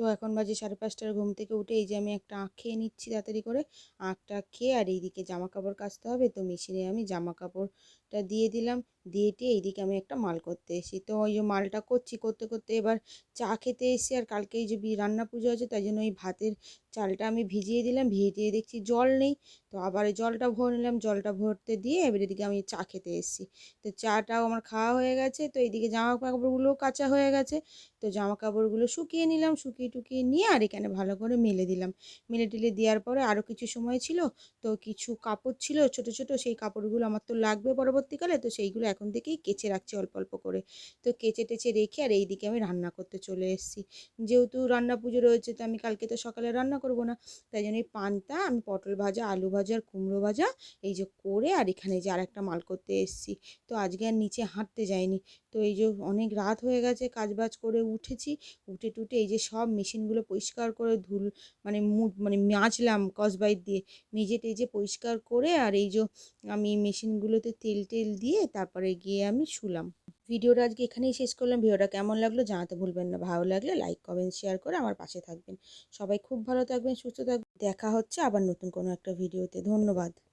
তো এখন বাজে 5:30টার, ঘুম থেকে উঠে এই যে আমি একটা আঁখ খেয়ে নিচ্ছি তাড়াতাড়ি করে। আঁখটা খেয়ে আর এইদিকে জামা কাপড় কাচতে হবে, তো মেশিনে আমি জামা কাপড়টা দিয়ে দিলাম। দিয়ে টিয়ে এইদিকে আমি একটা মাল করতে এসেছি। তো ওই যে মালটা করছি, করতে করতে এবার চা খেতে এসেছি। আর কালকে এই যে রান্না পুজো আছে, তাই জন্য ওই ভাতের চালটা আমি ভিজিয়ে দিলাম। ভিজিয়ে দেখছি জল নেই, তো আবার ওই জলটা ভরে নিলাম। জলটা ভরতে দিয়ে এবার এদিকে আমি চা খেতে এসেছি। তো চাটাও আমার খাওয়া হয়ে গেছে। তো এইদিকে জামা কাপড়গুলোও কাচা হয়ে গেছে। তো জামা কাপড়গুলো শুকিয়ে নিলাম, শুকিয়ে টুকিয়ে নিয়ে আর এখানে ভালো করে মেলে দিলাম। মেলে টেলে দেওয়ার পরে আরও কিছু সময় ছিল, তো কিছু কাপড় ছিল ছোট ছোট, সেই কাপড়গুলো আমার তো লাগবে পরবর্তীকালে, তো সেইগুলো এখন থেকেই কেচে রাখছি অল্প অল্প করে। তো কেচে টেচে রেখে আর এইদিকে আমি রান্না করতে চলে এসেছি। যেহেতু রান্না পুজো রয়েছে, তো আমি কালকে তো সকালে রান্না করব না, তাই জন্য এই পান্তা আমি পটল ভাজা, আলু ভাজা আর কুমড়ো ভাজা এই যে করে আর এখানে যে আর একটা মাল করতে এসেছি। তো আজকে আর নিচে হাঁটতে যাইনি। তো এই যে অনেক রাত হয়ে গেছে, কাজবাজ করে উঠেছি। উঠে টুটে এই যে সব মেশিনগুলো পরিষ্কার করে মানে মাজলাম স্কচব্রাইট দিয়ে। মেজে টেজে পরিষ্কার করে আর এই যে আমি মেশিনগুলোতে তেল টেল দিয়ে তারপরে গিয়ে আমি শুলাম। ভিডিওটা আজকে এখানেই শেষ করলাম। ভিডিওটা কেমন লাগলো জানাতে ভুলবেন না। ভালো লাগলে লাইক কমেন্ট শেয়ার করে আমার পাশে থাকবেন। সবাই খুব ভালো থাকবেন, সুস্থ থাকবেন। দেখা হচ্ছে আবার নতুন কোনো একটা ভিডিওতে। ধন্যবাদ।